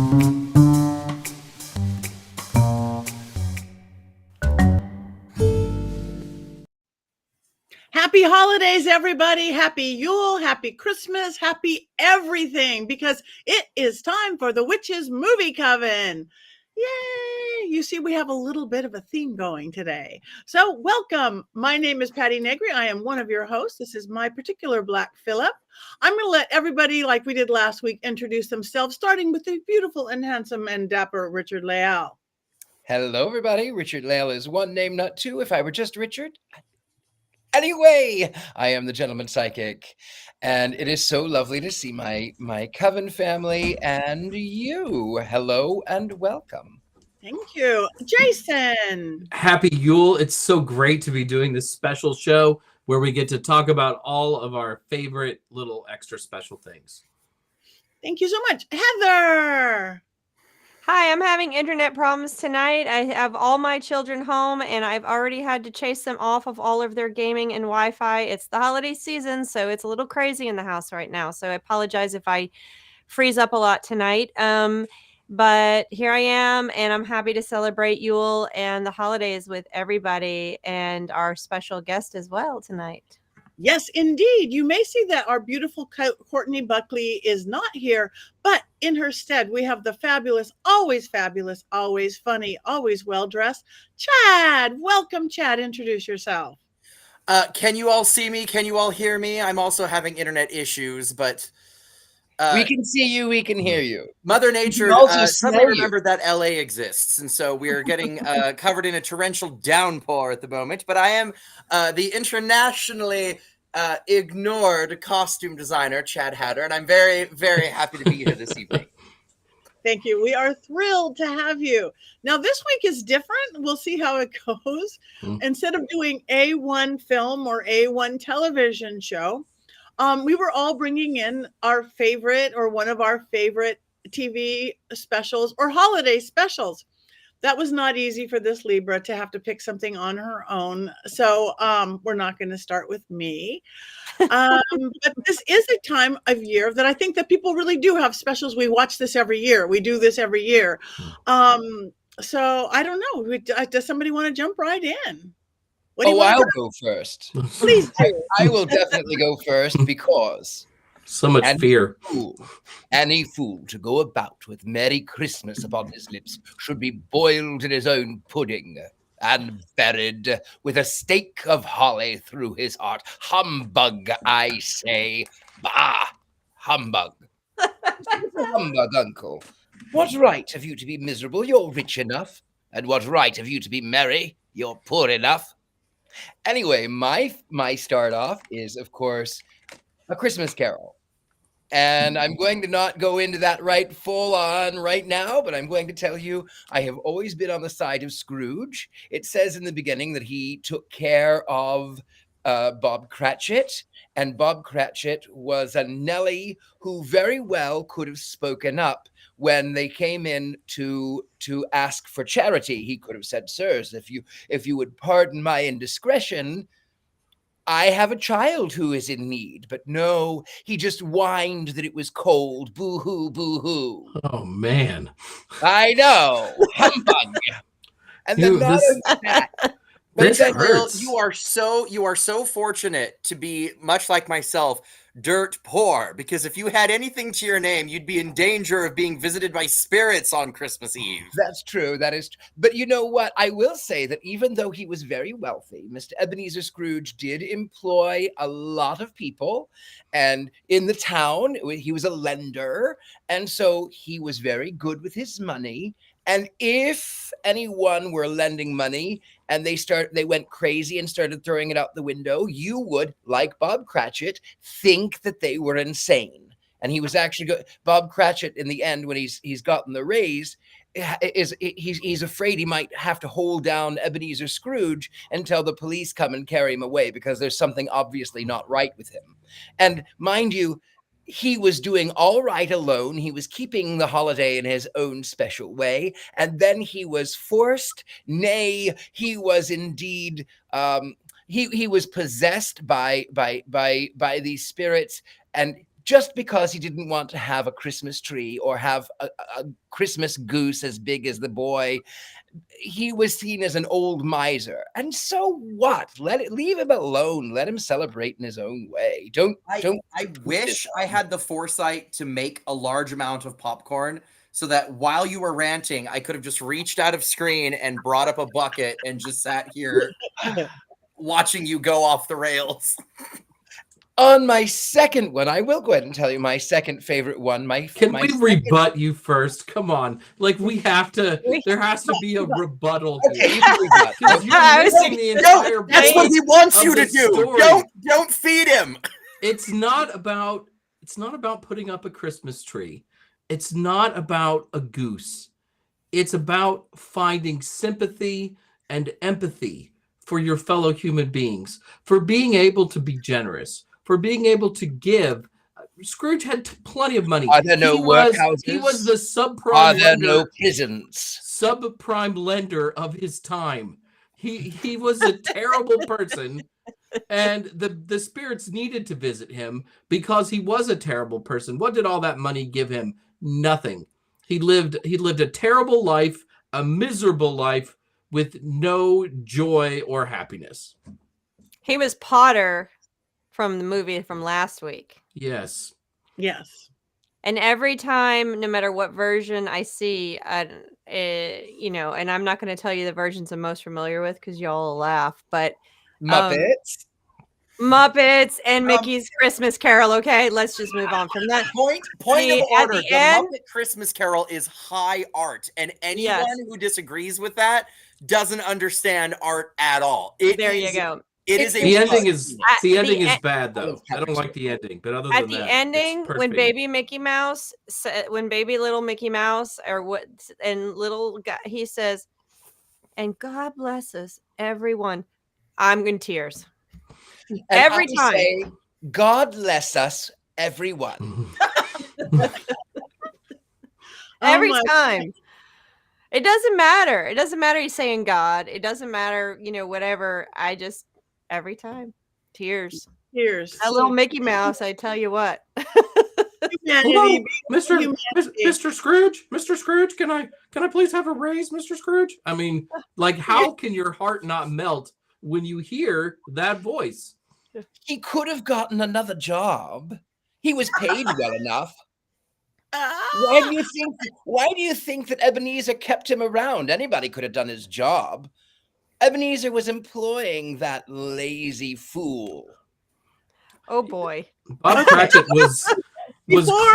Happy holidays, everybody. Happy Yule, happy Christmas, happy everything, because it is time for the Witches Movie Coven. Yay! You see, we have a little bit of a theme going today. So welcome. My name is Patti Negri. I am one of your hosts. This is my particular Black Phillip. I'm going to let everybody, like we did last week, introduce themselves, starting with the beautiful and handsome and dapper Richard-Lael. Hello, everybody. Richard-Lael is one name, not two. If I were just Richard. Anyway, I am the gentleman psychic, and it is so lovely to see my Coven family and you. Hello and welcome. Thank you. Jason. Happy Yule. It's so great to be doing this special show where we get to talk about all of our favorite little extra special things. Thank you so much. Heather. Hi, I'm having internet problems tonight. I have all my children home, and I've already had to chase them off of all of their gaming and Wi-Fi. It's the holiday season, so it's a little crazy in the house right now. So I apologize if I freeze up a lot tonight. But here I am, and I'm happy to celebrate Yule and the holidays with everybody and our special guest as well tonight. Yes, indeed. You may see that our beautiful Courtney Buckley is not here, but in her stead, we have the fabulous, always funny, always well-dressed Chad. Welcome, Chad. Introduce yourself. Can you all see me? Can you all hear me? I'm also having internet issues, but... we can see you. We can hear you. Mother Nature suddenly remembered that LA exists, and so we're getting covered in a torrential downpour at the moment. But I am the internationally ignored costume designer, Chad Hatter, and I'm very, very happy to be here this evening. Thank you. We are thrilled to have you. Now, this week is different. We'll see how it goes. Instead of doing A1 film or A1 television show, we were all bringing in our favorite or one of our favorite TV specials or holiday specials. That was not easy for this Libra to have to pick something on her own. So we're not going to start with me. But this is a time of year that I think that people really do have specials. We watch this every year. We do this every year. So I don't know. Does somebody want to jump right in? I'll go first. Please do. I will definitely go first because... So much fear. Any fool to go about with Merry Christmas upon his lips should be boiled in his own pudding and buried with a stake of holly through his heart. Humbug, I say. Bah! Humbug. Humbug, uncle. What right have you to be miserable? You're rich enough. And what right have you to be merry? You're poor enough. Anyway, my start off is, of course, A Christmas Carol. And I'm going to not go into that right full on right now, but I'm going to tell you I have always been on the side of Scrooge. It says in the beginning that he took care of Bob Cratchit, and Bob Cratchit was a Nelly who very well could have spoken up when they came in to ask for charity. He could have said, "Sirs, if you would pardon my indiscretion, I have a child who is in need." But no, he just whined that it was cold. Boo-hoo, boo-hoo. Oh, man. I know. Humbug. And then not only that. This hurts. You are so fortunate to be, much like myself, dirt poor, because if you had anything to your name, you'd be in danger of being visited by spirits on Christmas Eve. That's true. That is. But you know what? I will say that even though he was very wealthy, Mr. Ebenezer Scrooge did employ a lot of people. And in the town, he was a lender. And so he was very good with his money. And if anyone were lending money and they went crazy and started throwing it out the window, you would, like Bob Cratchit, think that they were insane. And he was actually Bob Cratchit in the end, when he's gotten the raise, he's afraid he might have to hold down Ebenezer Scrooge until the police come and carry him away, because there's something obviously not right with him. And mind you, he was doing all right alone. He was keeping the holiday in his own special way. And then he was forced, nay, he was indeed, he was possessed by these spirits and just because he didn't want to have a Christmas tree or have a Christmas goose as big as the boy. He was seen as an old miser. And so what? Leave him alone. Let him celebrate in his own way. I wish I had the foresight to make a large amount of popcorn so that while you were ranting, I could have just reached out of screen and brought up a bucket and just sat here watching you go off the rails. On my second one, I will go ahead and tell you my second favorite one. Can we rebut you first? Come on. Like, we have to, there has to be a rebuttal here. You can rebut. Because you're missing the entire That's what he wants you to do. story. Don't feed him. It's not about putting up a Christmas tree. It's not about a goose. It's about finding sympathy and empathy for your fellow human beings, for being able to be generous, for being able to give. Scrooge had plenty of money. Are there no workhouses? He was the subprime Are there lender, no prisons? subprime lender of his time. He was a terrible person, and the spirits needed to visit him because he was a terrible person. What did all that money give him? Nothing. He lived a terrible life, a miserable life with no joy or happiness. He was Potter from the movie from last week. Yes. Yes. And every time, no matter what version I see, you know, and I'm not going to tell you the versions I'm most familiar with because y'all will laugh, but Muppets and Mickey's Christmas Carol. Okay, let's just move on from that. Point of order. The Muppet Christmas Carol is high art, and anyone who disagrees with that doesn't understand art at all. There you go. It is the ending is bad though. I don't like the ending, but other than at the that, ending, when baby Mickey Mouse, when baby little Mickey Mouse, or what, and little guy, he says, "And God bless us, everyone." I'm in tears. And every time. Say, God bless us, everyone. Every time. It doesn't matter. It doesn't matter he's saying God. It doesn't matter, you know, whatever. I just, every time. Tears. A little Mickey Mouse, I tell you what. Humanity, Mr. Scrooge, can I please have a raise, Mr. Scrooge? I mean, like, how can your heart not melt when you hear that voice? He could have gotten another job. He was paid well enough. Why do you think that Ebenezer kept him around? Anybody could have done his job. Ebenezer was employing that lazy fool. Oh boy. Bob Cratchit was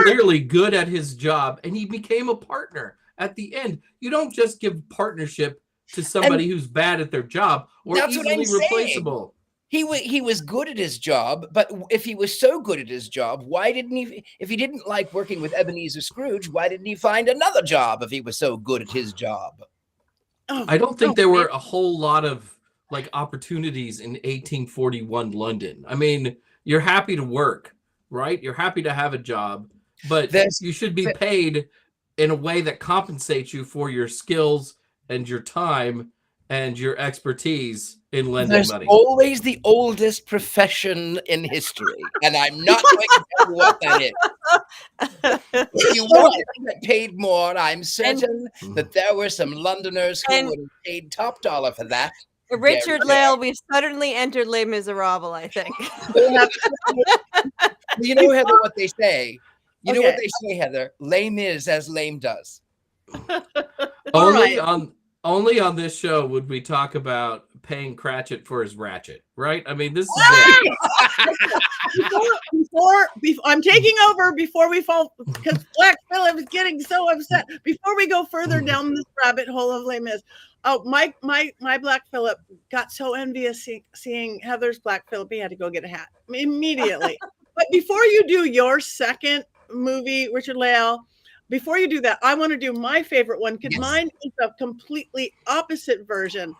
clearly good at his job, and he became a partner at the end. You don't just give partnership to somebody who's bad at their job or easily replaceable. He was good at his job, but if he was so good at his job, why didn't he? If he didn't like working with Ebenezer Scrooge, why didn't he find another job if he was so good at his job? I don't think there were a whole lot of like opportunities in 1841 London. I mean, you're happy to work, right? You're happy to have a job, but you should be paid in a way that compensates you for your skills and your time and your expertise in lending money. Always the oldest profession in history, and I'm not going to tell you what that is. If you wanted to get paid more, I'm certain that there were some Londoners who would have paid top dollar for that. Richard-Lael, we've suddenly entered Les Miserables, I think. You know, Heather, what they say. You know what they say, Heather? Lame is as lame does. Only on this show would we talk about paying Cratchit for his ratchet, right? I mean, this is it. Before I'm taking over before we fall, because Black Phillip is getting so upset. Before we go further down this rabbit hole of Les Mis, my Black Phillip got so envious seeing Heather's Black Phillip, he had to go get a hat immediately. But before you do your second movie, Richard-Lael, before you do that, I want to do my favorite one because mine is a completely opposite version.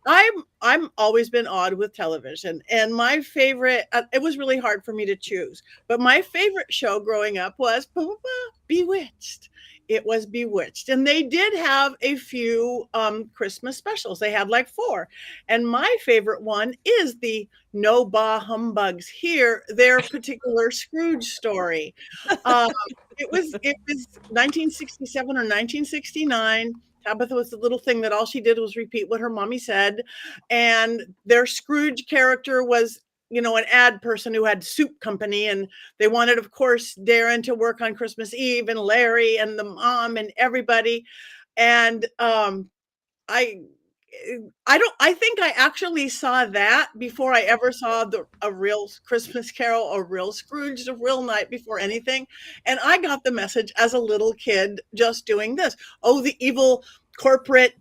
I'm always been odd with television, and my favorite, it was really hard for me to choose, but my favorite show growing up was Bewitched. it was Bewitched. And they did have a few Christmas specials. They had like 4. And my favorite one is the No Bah Humbugs Here, their particular Scrooge story. It was 1967 or 1969. Tabitha was the little thing that all she did was repeat what her mommy said. And their Scrooge character was, an ad person who had soup company. And they wanted, of course, Darren to work on Christmas Eve, and Larry and the mom and everybody. And I think I actually saw that before I ever saw a real Christmas Carol, a real Scrooge, a real Night Before anything. And I got the message as a little kid just doing this. Oh, the evil corporate,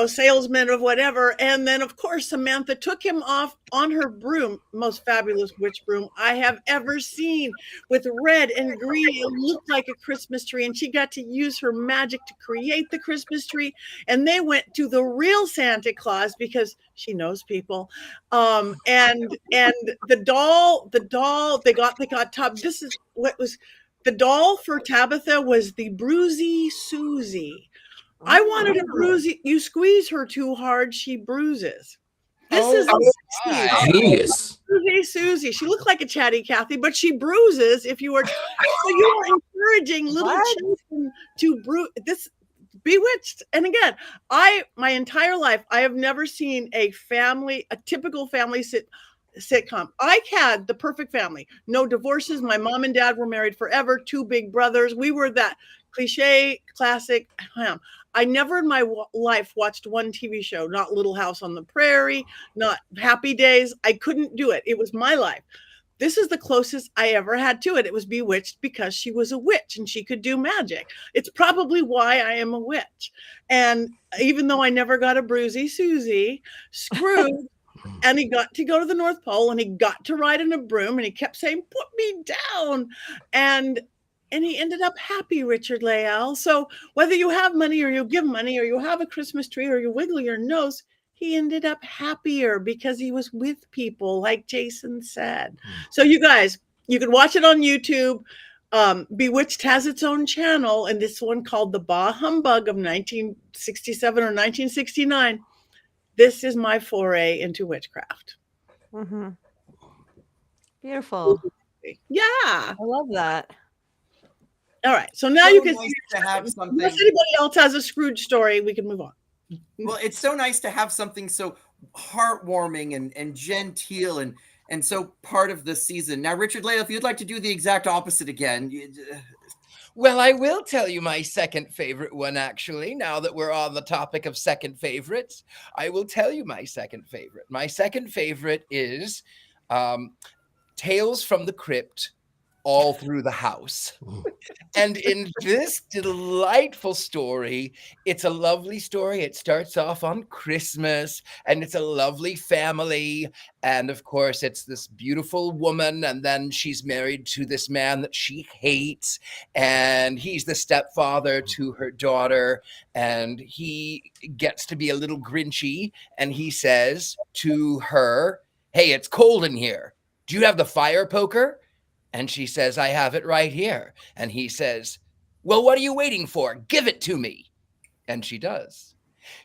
salesman of whatever. And then, of course, Samantha took him off on her broom, most fabulous witch broom I have ever seen, with red and green. It looked like a Christmas tree. And she got to use her magic to create the Christmas tree. And they went to the real Santa Claus because she knows people. And the doll, they got top. This is what was the doll for Tabitha was the Bruisey Susie. I wanted a bruisey. You squeeze her too hard, she bruises. This is genius. Susie. She looked like a chatty Cathy, but she bruises if you are. So you are encouraging little children to bruise. This Bewitched. And again, my entire life, I have never seen a typical family sitcom. I had the perfect family. No divorces. My mom and dad were married forever. 2 big brothers. We were that cliche, classic. I never in my life watched one TV show, not Little House on the Prairie, not Happy Days. I couldn't do it. It was my life. This is the closest I ever had to it. It was Bewitched because she was a witch and she could do magic. It's probably why I am a witch. And even though I never got a Bruisey Susie, Scrooge, and he got to go to the North Pole and he got to ride in a broom and he kept saying, "Put me down." And he ended up happy, Richard-Lael. So whether you have money or you give money or you have a Christmas tree or you wiggle your nose, he ended up happier because he was with people, like Jason said. So you guys, you can watch it on YouTube. Bewitched has its own channel, and this one called The Bah Humbug of 1967 or 1969. This is my foray into witchcraft. Mm-hmm. Beautiful. Yeah. I love that. All right. So now So you can nice see to have something. Unless anybody else has a Scrooge story, we can move on. Well, it's so nice to have something so heartwarming and genteel and so part of the season. Now, Richard-Lael, if you'd like to do the exact opposite again. Well, I will tell you my second favorite one, actually. Now that we're on the topic of second favorites, I will tell you my second favorite. My second favorite is Tales from the Crypt, All Through the House. And in this delightful story, it's a lovely story. It starts off on Christmas, and it's a lovely family. And of course, it's this beautiful woman, and then she's married to this man that she hates, and he's the stepfather to her daughter, and he gets to be a little grinchy, and he says to her, "Hey, it's cold in here. Do you have the fire poker?" And she says, "I have it right here." And he says, "Well, what are you waiting for? Give it to me." And she does.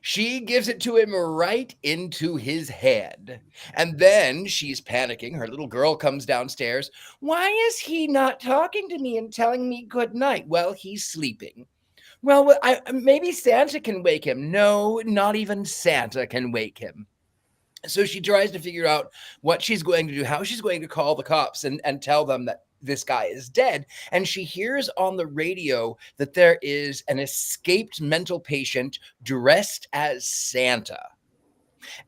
She gives it to him right into his head. And then she's panicking. Her little girl comes downstairs. "Why is he not talking to me and telling me good night?" "Well, he's sleeping." "Well, maybe Santa can wake him." "No, not even Santa can wake him." So she tries to figure out what she's going to do, how she's going to call the cops and tell them that this guy is dead. And she hears on the radio that there is an escaped mental patient dressed as Santa.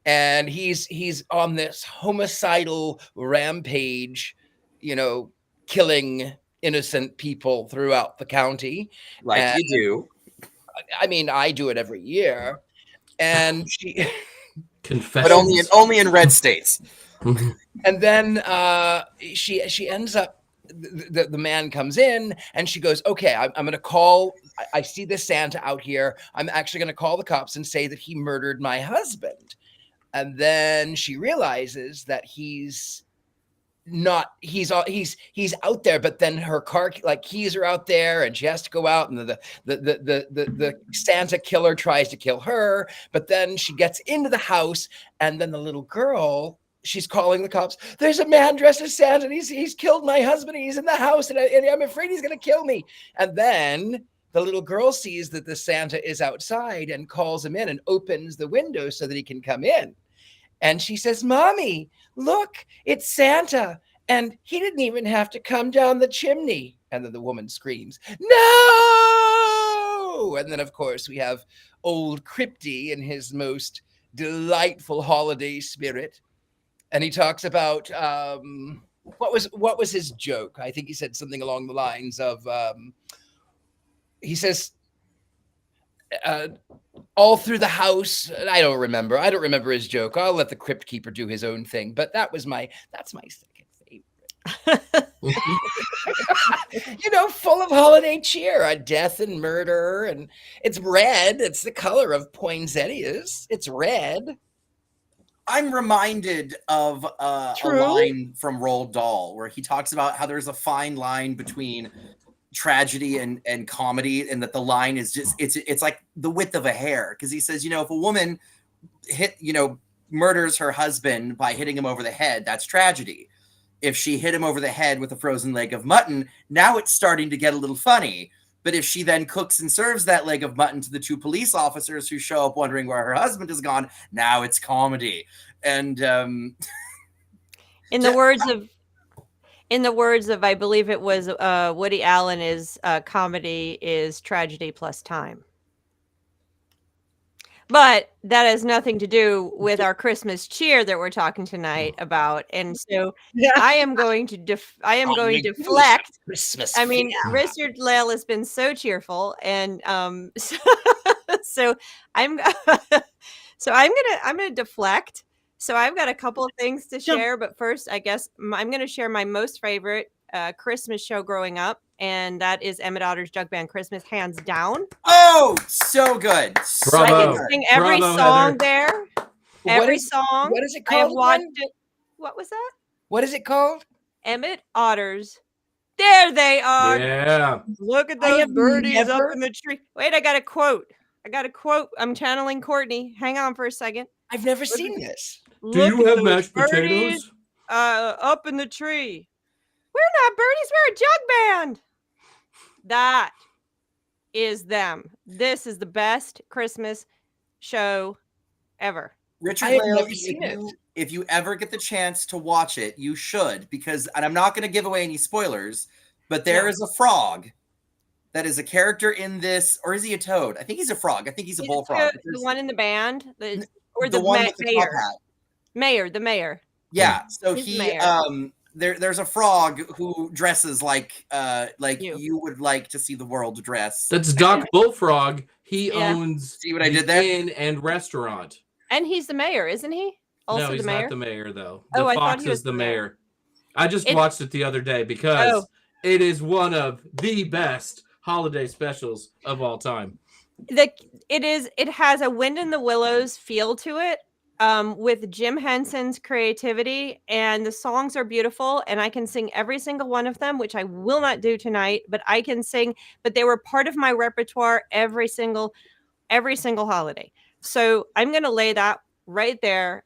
And he's on this homicidal rampage, killing innocent people throughout the county. Like you do. I mean, I do it every year. And she... Confessions. But only in red states. And then she ends up, the man comes in and she goes, "Okay, I'm going to call, I see this Santa out here. I'm actually going to call the cops and say that he murdered my husband." And then she realizes that he's he's out there, but then her car keys are out there and she has to go out, and the Santa killer tries to kill her, but then she gets into the house, and then the little girl, she's calling the cops. There's a man dressed as Santa, and he's killed my husband, and he's in the house, and I'm afraid he's gonna kill me. And then the little girl sees that the Santa is outside and calls him in and opens the window so that he can come in. And she says, Mommy, look, it's Santa. And he didn't even have to come down the chimney. And then the woman screams, no! And then, of course, we have old Crypty in his most delightful holiday spirit. And he talks about, what was his joke? I think he said something along the lines of, he says, all through the house. I don't remember his joke. I'll let the crypt keeper do his own thing. But that's my second favorite. Full of holiday cheer, death and murder, and it's red. It's the color of poinsettias. It's red. I'm reminded of a line from Roald Dahl where he talks about how there's a fine line between tragedy and comedy, and that the line is just it's like the width of a hair, because he says, if a woman murders her husband by hitting him over the head, that's tragedy. If she hit him over the head with a frozen leg of mutton, now it's starting to get a little funny. But if she then cooks and serves that leg of mutton to the two police officers who show up wondering where her husband has gone, now it's comedy. And in the words of, I believe it was Woody Allen, is comedy is tragedy plus time. But that has nothing to do with our Christmas cheer that we're talking tonight about. And so I am going to deflect. Christmas. I mean, Richard-Lael has been so cheerful, and so I'm gonna deflect. So I've got a couple of things to share, but first, I guess I'm going to share my most favorite Christmas show growing up, and that is Emmett Otter's Jug Band Christmas, hands down. Oh, so good. Bravo. I can sing every song Heather. there. Every song. What is it I have called? watched it. What was that? What is it called? Emmett Otter's. There they are. Yeah. Look at those birdies up in the tree. Wait, I got a quote. I'm channeling Courtney. Hang on for a second. I've never seen this. Do you have mashed potatoes? Up in the tree. We're not birdies. We're a jug band. That is them. This is the best Christmas show ever. Richard-Lael, if you ever get the chance to watch it, you should, because, and I'm not going to give away any spoilers, but there is a frog that is a character in this, or is he a toad? I think he's a frog. I think he's a bullfrog. The one in the band, or the one with the top hat. The mayor. Yeah, so there's a frog who dresses like you would like to see the world dress. That's Doc Bullfrog. He owns See what I did there? inn and restaurant. And he's the mayor, isn't he? Also no, he's the mayor? not the mayor, though. Oh, I Fox thought he was is the the mayor. I just watched it the other day because it is one of the best holiday specials of all time. It has a Wind in the Willows feel to it, with Jim Henson's creativity, and the songs are beautiful, and I can sing every single one of them, which I will not do tonight, but I can sing. But they were part of my repertoire every single holiday. So I'm going to lay that right there,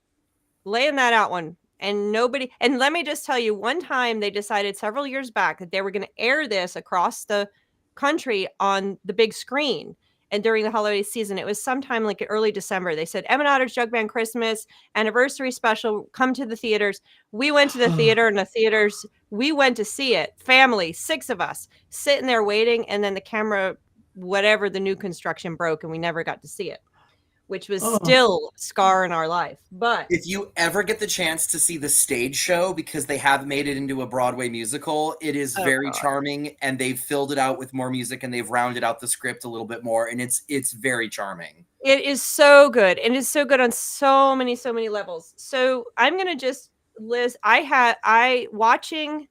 laying that out one. And let me just tell you, one time they decided several years back that they were going to air this across the country on the big screen. And during the holiday season, it was sometime like early December. They said, Emmett Otter's Jug Band Christmas anniversary special, come to the theaters. We went to the theater, and the theaters, we went to see it. Family, 6 of us, sitting there waiting. And then the camera, whatever, the new construction broke, and we never got to see it, which was still a scar in our life. But if you ever get the chance to see the stage show, because they have made it into a Broadway musical, it is very charming, and they've filled it out with more music, and they've rounded out the script a little bit more, and it's very charming. It is so good. And it's so good on so many levels. So I'm going to just list, watching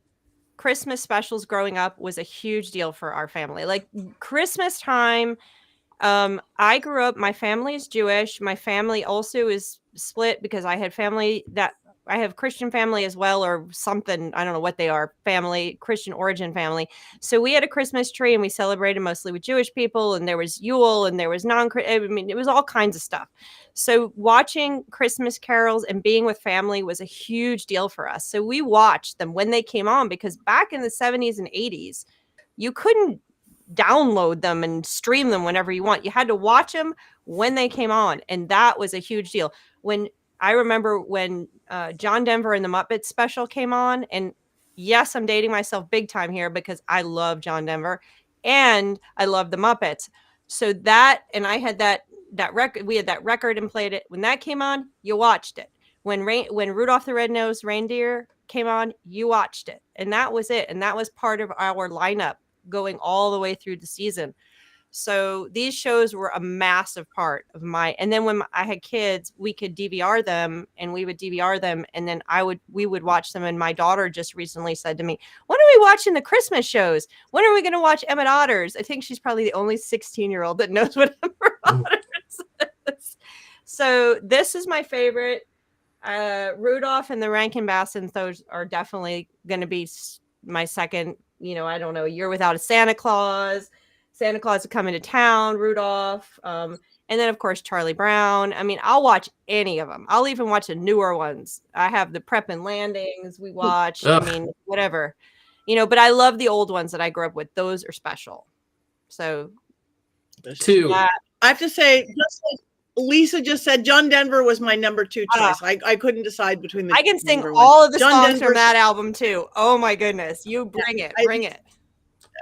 Christmas specials growing up was a huge deal for our family. Like Christmas time, I grew up, my family is Jewish. My family also is split because I had family that I have Christian family as well, or something. I don't know what they are. Family, Christian origin family. So we had a Christmas tree and we celebrated mostly with Jewish people, and there was Yule and there was I mean, it was all kinds of stuff. So watching Christmas carols and being with family was a huge deal for us. So we watched them when they came on, because back in the 70s and 80s, you couldn't download them and stream them whenever you want. You had to watch them when they came on, and that was a huge deal. When I remember when John Denver and the Muppets special came on, and yes, I'm dating myself big time here because I love John Denver and I love the Muppets. So that, and I had that record, we had that record and played it. When that came on, you watched it. When Rudolph the Red-Nosed Reindeer came on, you watched it. And that was it. And that was part of our lineup going all the way through the season. So these shows were a massive part of and then when I had kids, we could DVR them, and we would DVR them, and then we would watch them. And my daughter just recently said to me, when are we watching the Christmas shows? When are we going to watch Emmett Otters? I think she's probably the only 16-year-old that knows what Emmett Otters is. So this is my favorite. Rudolph and the Rankin Bass, and those are definitely going to be my second, I don't know, Year Without a Santa Claus is coming to town, Rudolph. And then, of course, Charlie Brown. I mean, I'll watch any of them. I'll even watch the newer ones. I have the Prep and Landings we watch. I mean, whatever. But I love the old ones that I grew up with. Those are special. So, I have to say, just like Lisa just said, John Denver was my number 2 choice. I couldn't decide between the I can sing ones. all of the John songs Denver, from that album, too. Oh, my goodness. You bring it.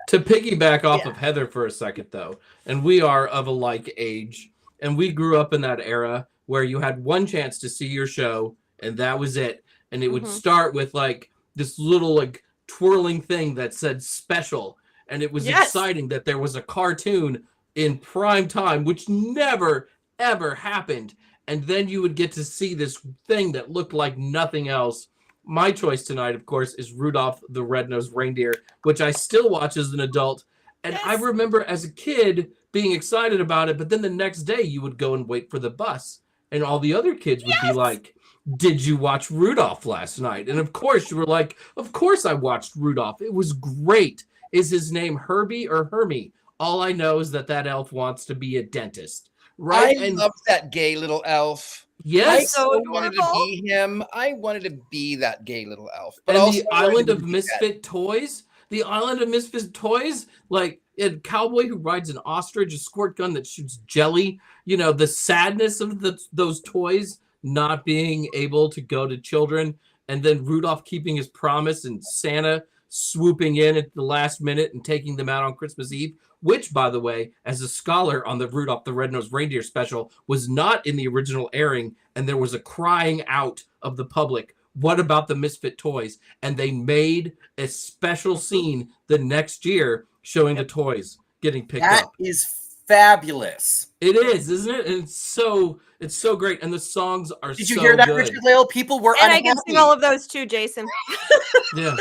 To piggyback off of Heather for a second, though, and we are of a like age, and we grew up in that era where you had one chance to see your show, and that was it. And it would start with like this little like twirling thing that said special, and it was exciting that there was a cartoon in prime time, which never ever happened. And then you would get to see this thing that looked like nothing else. My choice tonight, of course, is Rudolph the Red-Nosed Reindeer, which I still watch as an adult. And I remember as a kid being excited about it, but then the next day you would go and wait for the bus, and all the other kids would be like, did you watch Rudolph last night? And of course you were like, of course I watched Rudolph. It was great. Is his name Herbie or Hermie? All I know is that elf wants to be a dentist. Right? I love that gay little elf. Yes, I wanted to be him. I wanted to be that gay little elf. But and also the Island of Misfit Toys. The Island of Misfit Toys, like a cowboy who rides an ostrich, a squirt gun that shoots jelly. The sadness of those toys not being able to go to children, and then Rudolph keeping his promise and Santa swooping in at the last minute and taking them out on Christmas Eve. Which, by the way, as a scholar on the Rudolph the Red-Nosed Reindeer special, was not in the original airing, and there was a crying out of the public, what about the Misfit Toys? And they made a special scene the next year showing the toys getting picked up. That is fabulous. It is, isn't it? And it's so great, and the songs are so good. Did you hear that, Richard-Lael? People were and unhappy. I can sing all of those too, Jason. Yeah.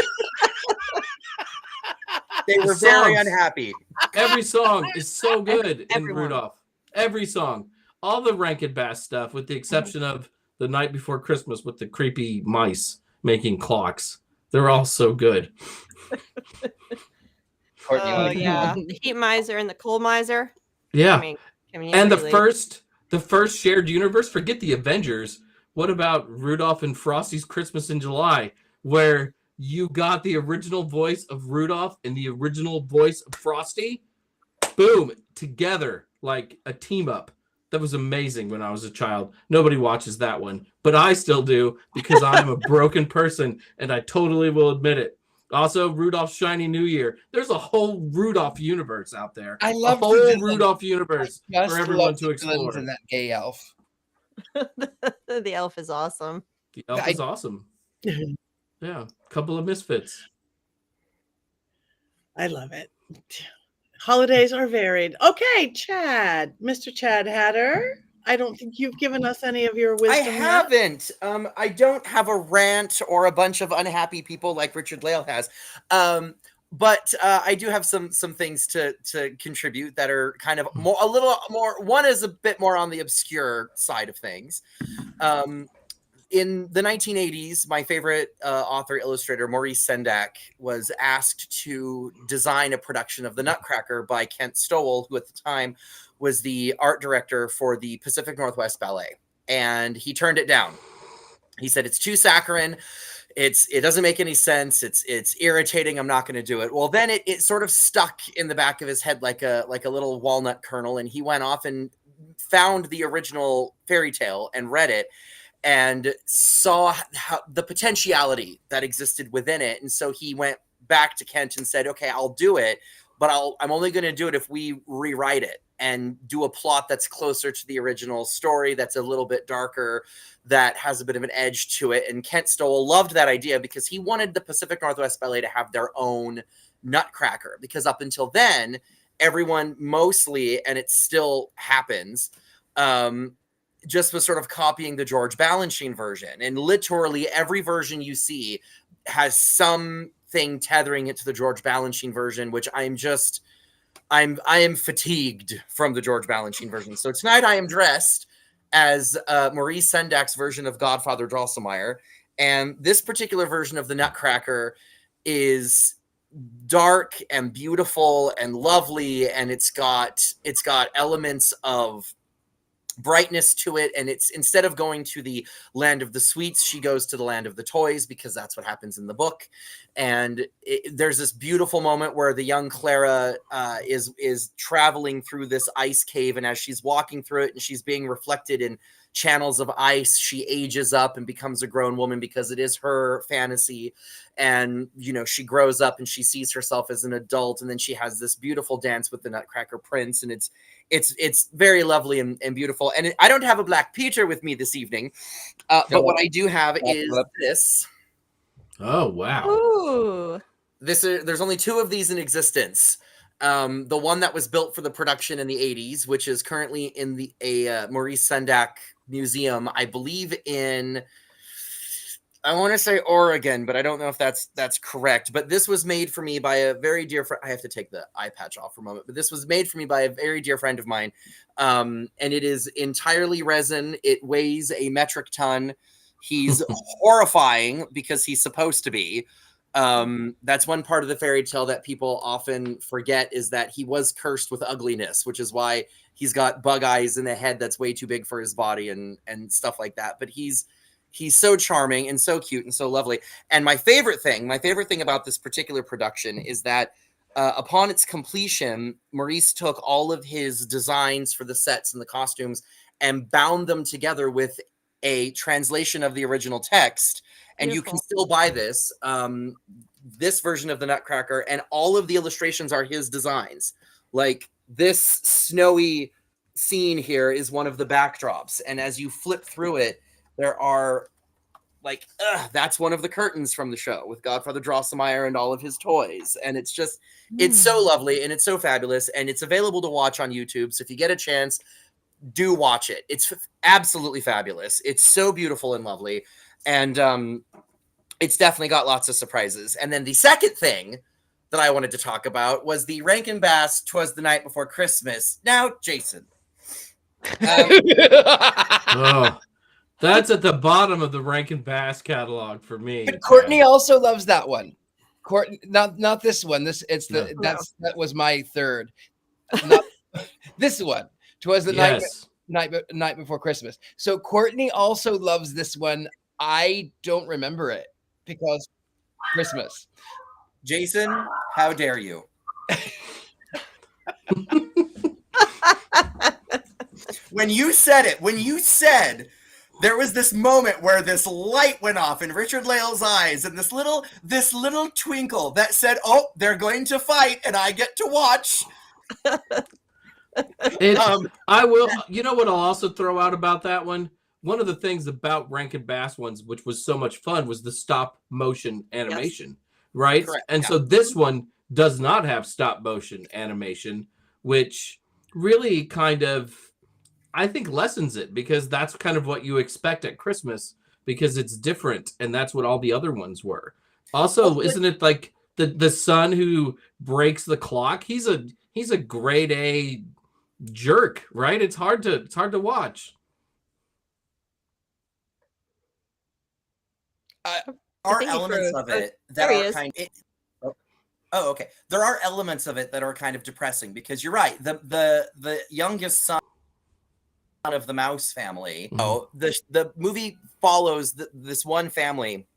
They were very unhappy. Every song is so good in Rudolph. Every song. All the Rankin Bass stuff, with the exception of The Night Before Christmas with the creepy mice making clocks. They're all so good. Courtney, The Heat Miser and the Coal Miser. Yeah. I mean, and the first shared universe, forget the Avengers. What about Rudolph and Frosty's Christmas in July, where you got the original voice of Rudolph and the original voice of Frosty, boom, together like a team up. That was amazing when I was a child. Nobody watches that one, but I still do because I'm a broken person, and I totally will admit it. Also, Rudolph's Shiny New Year. There's a whole Rudolph universe out there. I love a whole Rudolph universe for everyone to explore. And that gay elf. The elf is awesome. The elf is awesome. Yeah, couple of misfits. I love it. Holidays are varied. Okay, Chad, Mr. Chad Hatter. I don't think you've given us any of your wisdom. I haven't. I don't have a rant or a bunch of unhappy people like Richard-Lael has. But I do have some things to contribute that are kind of a little more. One is a bit more on the obscure side of things. in the 1980s, my favorite author illustrator, Maurice Sendak, was asked to design a production of The Nutcracker by Kent Stowell, who at the time was the art director for the Pacific Northwest Ballet. And he turned it down. He said, it's too saccharine. It doesn't make any sense. It's irritating. I'm not going to do it. Well, then it sort of stuck in the back of his head like a little walnut kernel. And he went off and found the original fairy tale and read it and saw the potentiality that existed within it. And so he went back to Kent and said, okay, I'll do it, but I'm only going to do it if we rewrite it and do a plot that's closer to the original story, that's a little bit darker, that has a bit of an edge to it. And Kent Stowell loved that idea because he wanted the Pacific Northwest Ballet to have their own Nutcracker, because up until then, everyone mostly, and it still happens, just was sort of copying the George Balanchine version. And literally every version you see has something tethering it to the George Balanchine version, which I am fatigued from the George Balanchine version. So tonight I am dressed as Maurice Sendak's version of Godfather Drosselmeyer. And this particular version of the Nutcracker is dark and beautiful and lovely. And it's got elements of brightness to it, and it's, instead of going to the land of the sweets, she goes to the land of the toys, because that's what happens in the book. And there's this beautiful moment where the young Clara is traveling through this ice cave, and as she's walking through it and she's being reflected in channels of ice, she ages up and becomes a grown woman, because it is her fantasy. And she grows up and she sees herself as an adult, and then she has this beautiful dance with the Nutcracker Prince, and it's very lovely and beautiful. And I don't have a Black Peter with me this evening, but what I do have is this. Oh, wow. Ooh. There's only 2 of these in existence. The one that was built for the production in the 80s, which is currently in a Maurice Sendak museum, I believe in, I want to say Oregon, but I don't know if that's correct. But this was made for me by a very dear friend. I have to take the eye patch off for a moment. But this was made for me by a very dear friend of mine. And it is entirely resin. It weighs a metric ton. He's horrifying because he's supposed to be. That's one part of the fairy tale that people often forget, is that he was cursed with ugliness, which is why he's got bug eyes in the head that's way too big for his body and stuff like that. But he's so charming and so cute and so lovely. And my favorite thing about this particular production is that upon its completion, Maurice took all of his designs for the sets and the costumes and bound them together with a translation of the original text. And you can still buy this version of the Nutcracker, and all of the illustrations are his designs. Like this snowy scene here is one of the backdrops. And as you flip through it, there are that's one of the curtains from the show with Godfather Drosselmeyer and all of his toys. And it's just, it's so lovely and it's so fabulous, and it's available to watch on YouTube. So if you get a chance, do watch it. It's absolutely fabulous. It's so beautiful and lovely. And it's definitely got lots of surprises. And then the second thing that I wanted to talk about was the Rankin Bass 'Twas the Night Before Christmas. Now, Jason. Oh, that's at the bottom of the Rankin Bass catalog for me. But Courtney also loves that one. Courtney, not this one. That was my third. Not this one. 'Twas the night before Christmas. So Courtney also loves this one. I don't remember it because Christmas. Jason, how dare you? When you said there was this moment where this light went off in Richard-Lael's eyes, and this little twinkle that said, "Oh, they're going to fight, and I get to watch." I will. You know what I'll also throw out about that one? One of the things about Rankin Bass ones, which was so much fun, was the stop motion animation, right? Correct, and so this one does not have stop motion animation, which really kind of, I think, lessens it, because that's kind of what you expect at Christmas, because it's different, and that's what all the other ones were. Also, isn't it like the son who breaks the clock? He's a grade A jerk, right? It's hard to watch. are think he elements froze. of it that there he are is. kind of, oh, okay. There are elements of it that are kind of depressing because you're right. The youngest son of the mouse family. Oh, the movie follows this one family,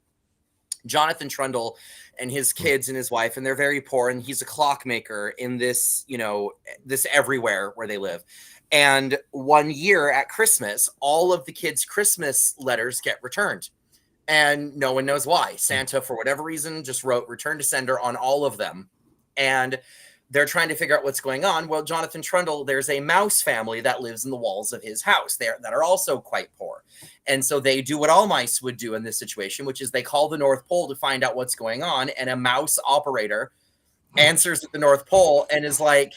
Jonathan Trundle and his kids and his wife, and they're very poor, and he's a clockmaker in this, this everywhere where they live. And one year at Christmas, all of the kids' Christmas letters get returned. And no one knows why. Santa, for whatever reason, just wrote return to sender on all of them. And they're trying to figure out what's going on. Well, Jonathan Trundle, there's a mouse family that lives in the walls of his house there that are also quite poor. And so they do what all mice would do in this situation, which is they call the North Pole to find out what's going on. And a mouse operator answers at the North Pole and is like,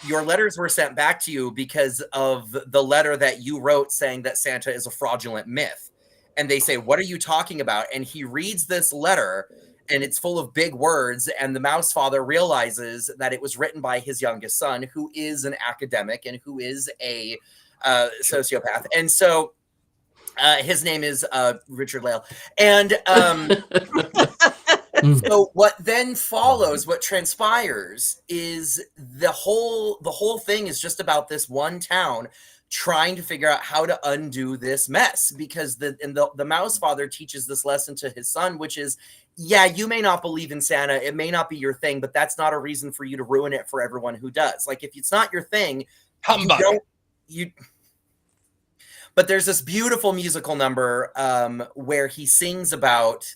your letters were sent back to you because of the letter that you wrote saying that Santa is a fraudulent myth. And they say, what are you talking about? And he reads this letter and it's full of big words. And the mouse father realizes that it was written by his youngest son, who is an academic and who is a sociopath. And so his name is Richard-Lael. And so what then follows, what transpires is the whole thing is just about this one town trying to figure out how to undo this mess, because the mouse father teaches this lesson to his son, which is, yeah, you may not believe in Santa, it may not be your thing, but that's not a reason for you to ruin it for everyone who does. Like, if it's not your thing, but there's this beautiful musical number where he sings about,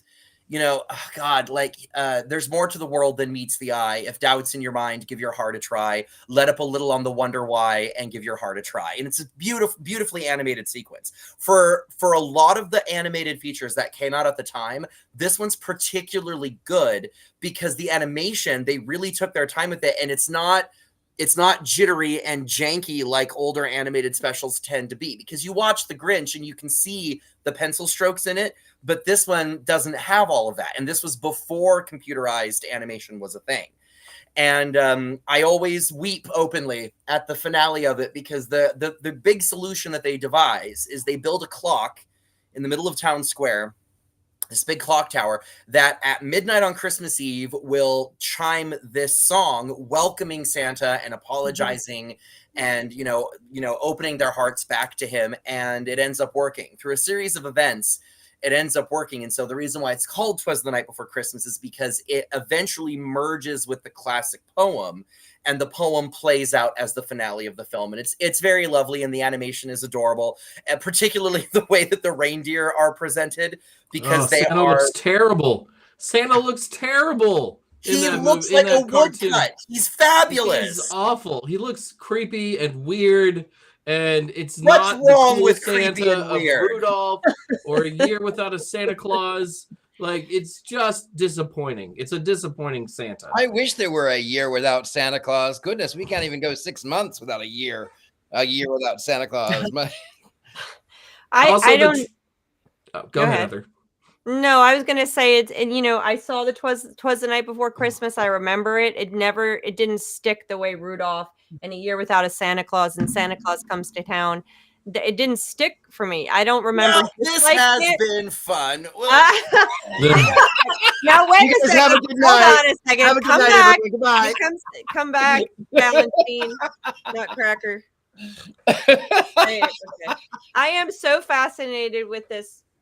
there's more to the world than meets the eye. If doubt's in your mind, give your heart a try. Let up a little on the wonder why and give your heart a try. And it's a beautifully animated sequence. For a lot of the animated features that came out at the time, this one's particularly good because the animation, they really took their time with it. And it's not jittery and janky like older animated specials tend to be, because you watch The Grinch and you can see the pencil strokes in it, but this one doesn't have all of that. And this was before computerized animation was a thing. And I always weep openly at the finale of it, because the big solution that they devise is they build a clock in the middle of town square, this big clock tower that at midnight on Christmas Eve will chime this song welcoming Santa and apologizing and, opening their hearts back to him. And it ends up working through a series of events. It ends up working. And so the reason why it's called 'Twas the Night Before Christmas is because it eventually merges with the classic poem, and the poem plays out as the finale of the film. And it's very lovely, and the animation is adorable, and particularly the way that the reindeer are presented, because Santa looks terrible. Santa looks terrible. He looks like a woodcut. He's fabulous. He's awful. He looks creepy and weird. And it's What's not wrong the cool with Santa creepy and of weird? Rudolph or A Year Without a Santa Claus. Like, it's just disappointing. It's a disappointing Santa. I wish there were a year without Santa Claus. Goodness, we can't even go 6 months without a year without Santa Claus. I don't. Go ahead, Heather. No, I was gonna say it, and I saw the 'Twas the Night Before Christmas. I remember it. It didn't stick the way Rudolph and A Year Without a Santa Claus and Santa Claus Comes to Town. It didn't stick for me. I don't remember. Well, this has been fun. Now wait a second. Hold on a second. Have a good night, back. everyone. Goodbye. Come back, Valentine Nutcracker. Okay. I am so fascinated with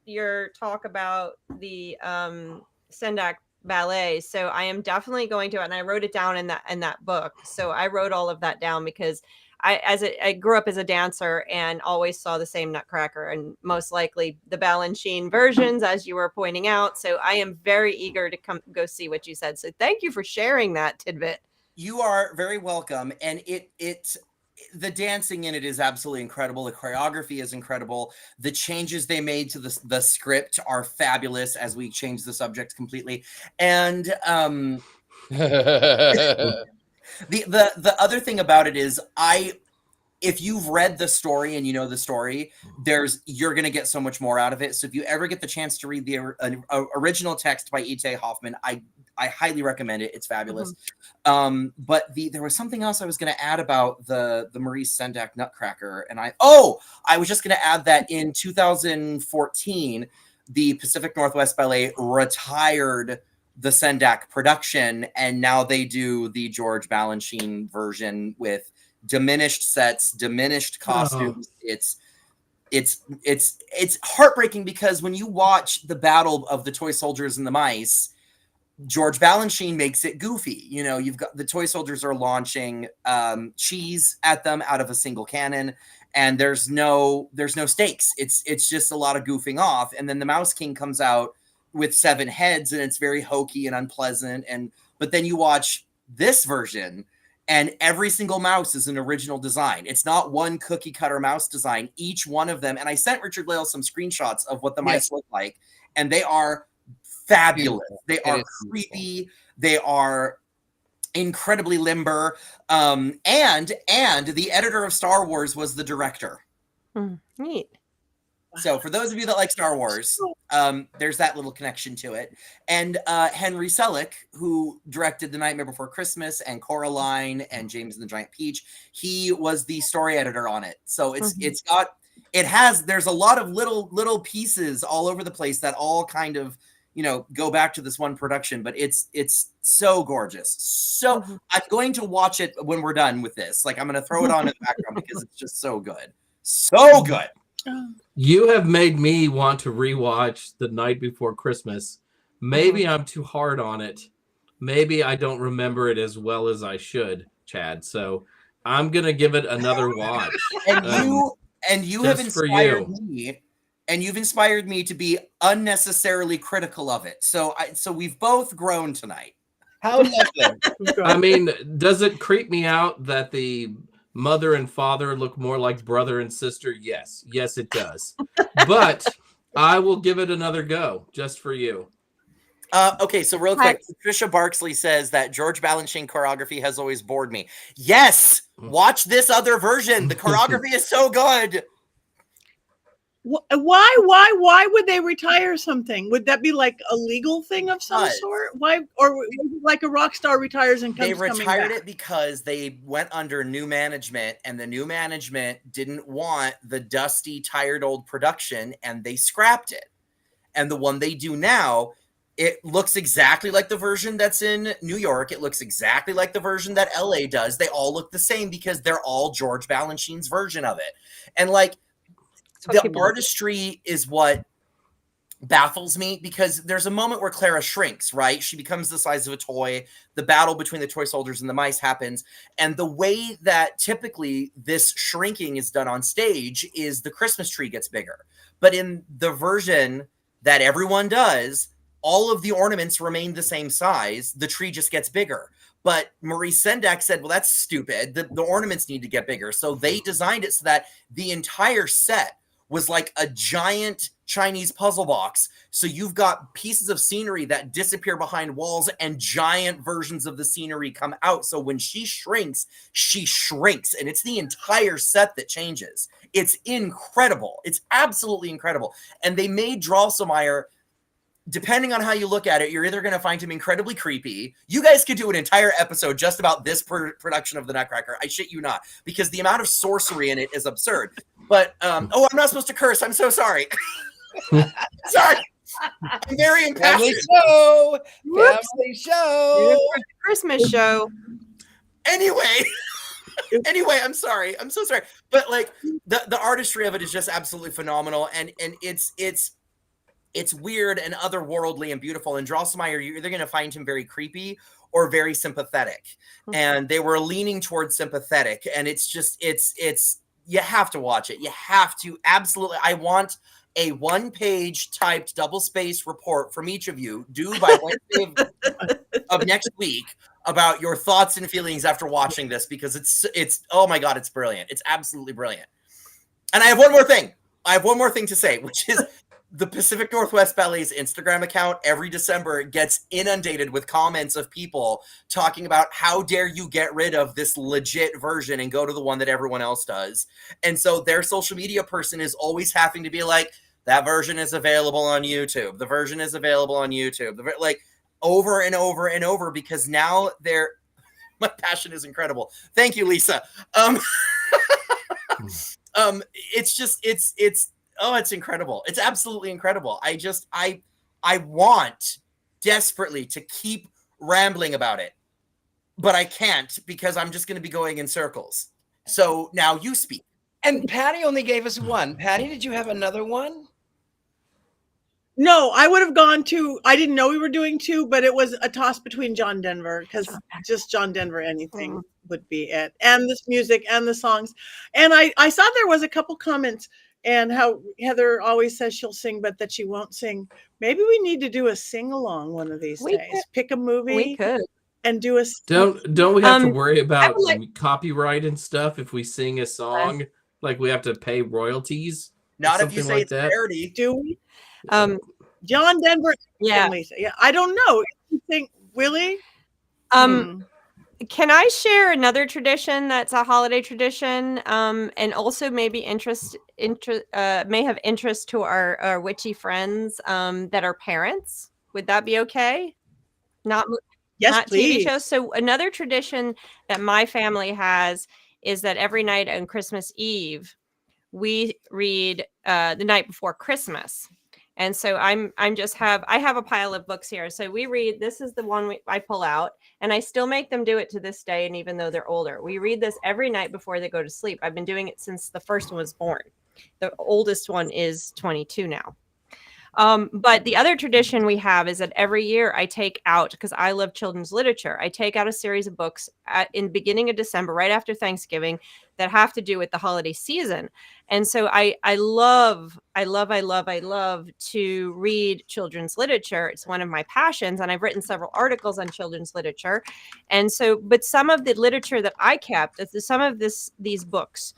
your talk about the Sendak ballet. So I am definitely going to, and I wrote it down in that book. So I wrote all of that down because I grew up as a dancer and always saw the same Nutcracker, and most likely the Balanchine versions, as you were pointing out. So I am very eager to go see what you said. So thank you for sharing that tidbit. You are very welcome. And the dancing in it is absolutely incredible. The choreography is incredible. The changes they made to the script are fabulous as we change the subject completely. And the other thing about it is, if you've read the story and you know the story, you're going to get so much more out of it. So if you ever get the chance to read the original text by E.T. Hoffman, I highly recommend it. It's fabulous. Mm-hmm. But there was something else I was going to add about the Maurice Sendak Nutcracker. And I was just going to add that in 2014, the Pacific Northwest Ballet retired the Sendak production, and now they do the George Balanchine version with diminished sets, diminished costumes. It's heartbreaking because when you watch the Battle of the Toy Soldiers and the Mice, George Balanchine makes it goofy. You know, you've got the toy soldiers are launching cheese at them out of a single cannon, and there's no stakes. It's just a lot of goofing off. And then the Mouse King comes out with 7 heads, and it's very hokey and unpleasant. But then you watch this version, and every single mouse is an original design. It's not one cookie cutter mouse design. Each one of them, and I sent Richard-Lael some screenshots of what the mice look like, and they are fabulous. They are creepy. They are incredibly limber. And the editor of Star Wars was the director. Neat. So for those of you that like Star Wars, there's that little connection to it. And Henry Selick, who directed The Nightmare Before Christmas and Coraline and James and the Giant Peach, he was the story editor on it. So there's a lot of little pieces all over the place that all kind of, you know, go back to this one production, but it's so gorgeous. So I'm going to watch it when we're done with this. Like, I'm going to throw it on in the background because it's just so good. So good. You have made me want to rewatch The Night Before Christmas. Maybe I'm too hard on it. Maybe I don't remember it as well as I should, Chad. So I'm going to give it another watch. And you have inspired me. And you've inspired me to be unnecessarily critical of it. So we've both grown tonight. How lovely. I mean, does it creep me out that the mother and father look more like brother and sister? Yes, it does. But I will give it another go just for you. Okay, so real quick, Patricia Barksley says that George Balanchine choreography has always bored me. Yes, watch this other version. The choreography is so good. Why would they retire something? Would that be like a legal thing of some sort? Why, or like a rock star retires and comes? They retired it because they went under new management, and the new management didn't want the dusty, tired old production, and they scrapped it. And the one they do now, it looks exactly like the version that's in New York. It looks exactly like the version that LA does. They all look the same because they're all George Balanchine's version of it. And like, the artistry is what baffles me, because there's a moment where Clara shrinks, right? She becomes the size of a toy. The battle between the toy soldiers and the mice happens. And the way that typically this shrinking is done on stage is the Christmas tree gets bigger. But in the version that everyone does, all of the ornaments remain the same size. The tree just gets bigger. But Maurice Sendak said, well, that's stupid. The ornaments need to get bigger. So they designed it so that the entire set was like a giant Chinese puzzle box. So you've got pieces of scenery that disappear behind walls, and giant versions of the scenery come out. So when she shrinks, and it's the entire set that changes. It's incredible. It's absolutely incredible. And they made Drosselmeyer, depending on how you look at it, you're either going to find him incredibly creepy. You guys could do an entire episode just about this production of The Nutcracker. I shit you not, because the amount of sorcery in it is absurd. But, I'm not supposed to curse. I'm so sorry. Sorry. I'm very impassioned. Family show. Christmas show. Anyway, I'm sorry. I'm so sorry. But like the artistry of it is just absolutely phenomenal. And it's weird and otherworldly and beautiful. And Drosselmeyer, you're either going to find him very creepy or very sympathetic. And they were leaning towards sympathetic. And it's just, it's, you have to watch it. You have to. Absolutely. I want a 1-page typed double-spaced report from each of you due by Wednesday of next week about your thoughts and feelings after watching this, because it's, oh my God, it's brilliant. It's absolutely brilliant. And I have one more thing to say, which is the Pacific Northwest Ballet's Instagram account every December gets inundated with comments of people talking about how dare you get rid of this legit version and go to the one that everyone else does. And so their social media person is always having to be like, that version is available on YouTube. The version is available on YouTube. Like over and over and over, because now my passion is incredible. Thank you, Lisa. It's just, it's Oh, it's incredible. It's absolutely incredible. I want desperately to keep rambling about it, but I can't because I'm just going to be going in circles. So now you speak. And Patty only gave us one. Patty, did you have another one? No, I would have gone to, I didn't know we were doing two, but it was a toss between John Denver, because just John Denver, anything would be it. And this music and the songs. And I saw there was a couple comments and how Heather always says she'll sing, but that she won't sing. Maybe we need to do a sing along one of these days. Pick a movie. We could. And do a Don't we have to worry about copyright and stuff if we sing a song? Like we have to pay royalties? Not if you say like it's parody. Do we? John Denver. Yeah. Yeah. I don't know. You think Willie? Can I share another tradition that's a holiday tradition, and also maybe may have interest to our witchy friends that are parents? Would that be okay? Yes, not please. TV shows. So another tradition that my family has is that every night on Christmas Eve, we read the night before Christmas. And so I have a pile of books here. So we read, this is the one I pull out, and I still make them do it to this day. And even though they're older, we read this every night before they go to sleep. I've been doing it since the first one was born. The oldest one is 22 now. But the other tradition we have is that every year I take out, because I love children's literature, I take out a series of books in the beginning of December, right after Thanksgiving, that have to do with the holiday season. And so I love to read children's literature. It's one of my passions, and I've written several articles on children's literature. And so, but some of the literature that I kept, some of these books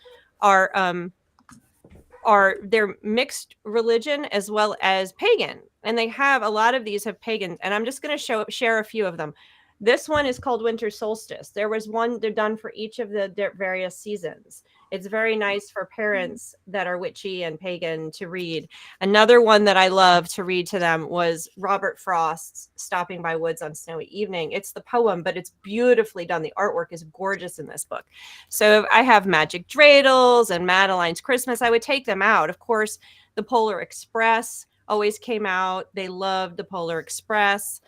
they're mixed religion as well as pagan, and they have a lot of these have pagans, and I'm just going to share a few of them. This one is called Winter Solstice. There was one they're done for each of the various seasons. It's very nice for parents that are witchy and pagan to read. Another one that I love to read to them was Robert Frost's Stopping by Woods on Snowy Evening. It's the poem, but it's beautifully done. The artwork is gorgeous in this book. So I have Magic Dreidels and Madeline's Christmas. I would take them out. Of course, the Polar Express always came out. They loved the Polar Express.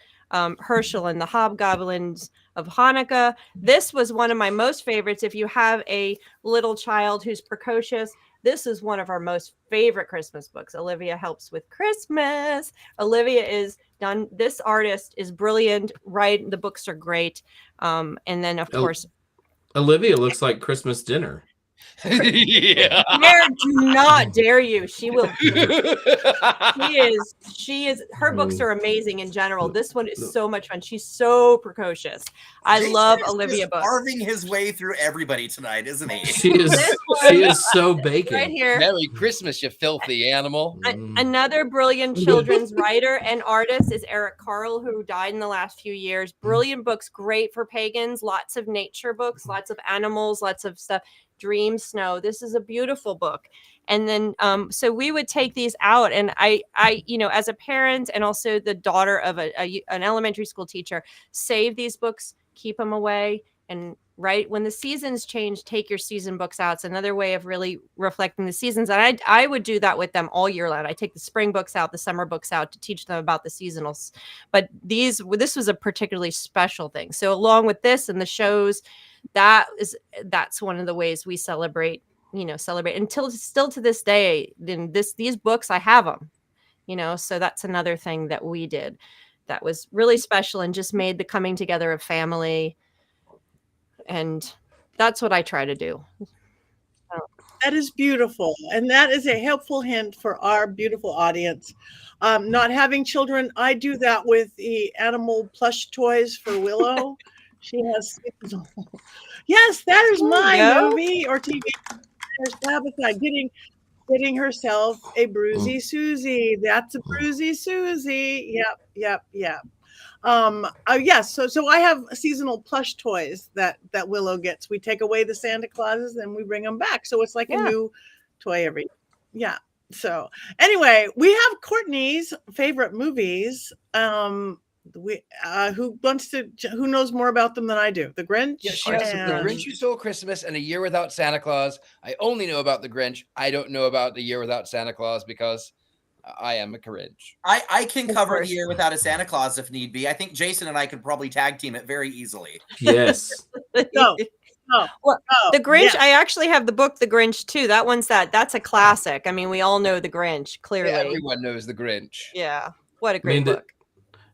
Herschel and the Hobgoblins of Hanukkah. This was one of my most favorites. If you have a little child who's precocious, this is one of our most favorite Christmas books. Olivia Helps with Christmas. Olivia is done. This artist is brilliant. Right. The books are great. And then, of course, Olivia looks like Christmas dinner. Yeah. Do not dare you. She will. She is. Her books are amazing in general. This one is so much fun. She's so precocious. I love Olivia books. Carving his way through everybody tonight, isn't he? She is so bacon. Right here. Merry Christmas, you filthy animal. Another brilliant children's writer and artist is Eric Carle, who died in the last few years. Brilliant books, great for pagans. Lots of nature books, lots of animals, lots of stuff. Dream Snow. This is a beautiful book. And then, so we would take these out, and I, as a parent and also the daughter of an elementary school teacher, save these books, keep them away, and right when the seasons change, take your season books out. It's another way of really reflecting the seasons. And I would do that with them all year long. I take the spring books out, the summer books out to teach them about the seasonals. But this was a particularly special thing. So along with this and the shows, that's one of the ways we celebrate until still to this day. Then these books, I have them, so that's another thing that we did that was really special and just made the coming together of family. And that's what I try to do. That is beautiful. And that is a helpful hint for our beautiful audience. Not having children, I do that with the animal plush toys for Willow. She has 6 old. Yes, that is my movie or TV. There's Tabitha getting herself a Bruisey Susie. That's a Bruisey Susie. Yep. Yes. So I have seasonal plush toys that Willow gets. We take away the Santa Clauses and we bring them back. So it's like a new toy every. Yeah. So anyway, we have Courtney's favorite movies. who knows more about them than I do? The Grinch. Yeah, she has The Grinch Who Stole Christmas and A Year Without Santa Claus. I only know about the Grinch. I don't know about The Year Without Santa Claus because I am a Grinch. I can cover A Year Without a Santa Claus if need be. I think Jason and I could probably tag team it very easily. Yes. No. The Grinch, I actually have the book The Grinch too. That's a classic. I mean, we all know The Grinch, clearly. Yeah, everyone knows The Grinch. Yeah. What a great book.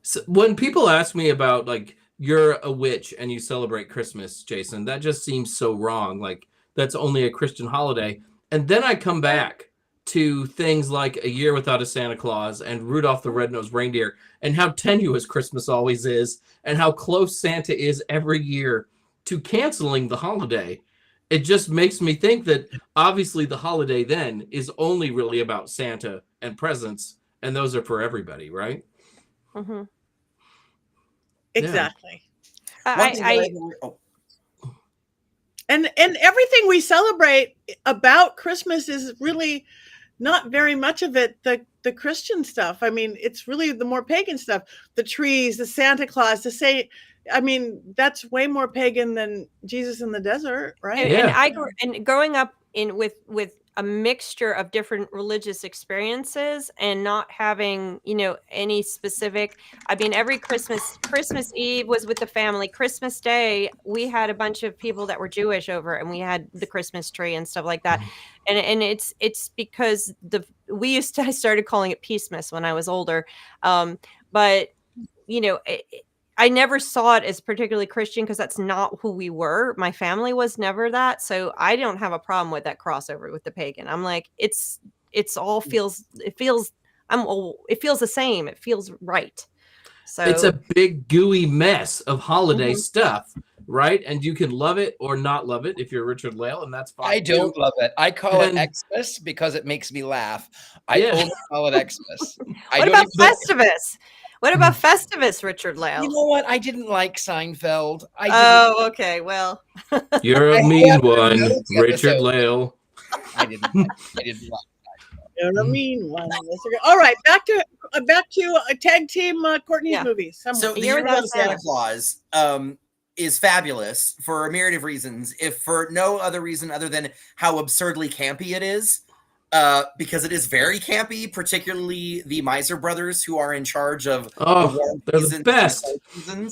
So when people ask me about like you're a witch and you celebrate Christmas, Jason, that just seems so wrong. Like that's only a Christian holiday. And then I come back to things like A Year Without a Santa Claus and Rudolph the Red-Nosed Reindeer and how tenuous Christmas always is and how close Santa is every year to canceling the holiday. It just makes me think that obviously the holiday then is only really about Santa and presents, and those are for everybody, right? Mm-hmm. Exactly. And everything we celebrate about Christmas is really not very much of it the Christian stuff. I mean, it's really the more pagan stuff. The trees, the Santa Claus, that's way more pagan than Jesus in the desert, right? And growing up with a mixture of different religious experiences and not having, any specific, every Christmas Eve was with the family. Christmas Day, we had a bunch of people that were Jewish over and we had the Christmas tree and stuff like that. And it's because I started calling it Peacemas when I was older. But I never saw it as particularly Christian because that's not who we were. My family was never that. So I don't have a problem with that crossover with the pagan. I'm like, it feels the same. It feels right. So it's a big gooey mess of holiday stuff, right? And you can love it or not love it if you're Richard-Lael, and that's fine. I don't love it. I call it Xmas because it makes me laugh. I only call it Xmas. What about Festivus? What about Festivus, Richard-Lael? You know what? I didn't like Seinfeld. Okay. Well, you're a mean one, Richard-Lael. I didn't like You're a mean one. All right, back to a tag team Courtney's movies. So The Year Without Santa Claus is fabulous for a myriad of reasons, if for no other reason other than how absurdly campy it is. Because it is very campy, particularly the Miser brothers who are in charge of they're the best.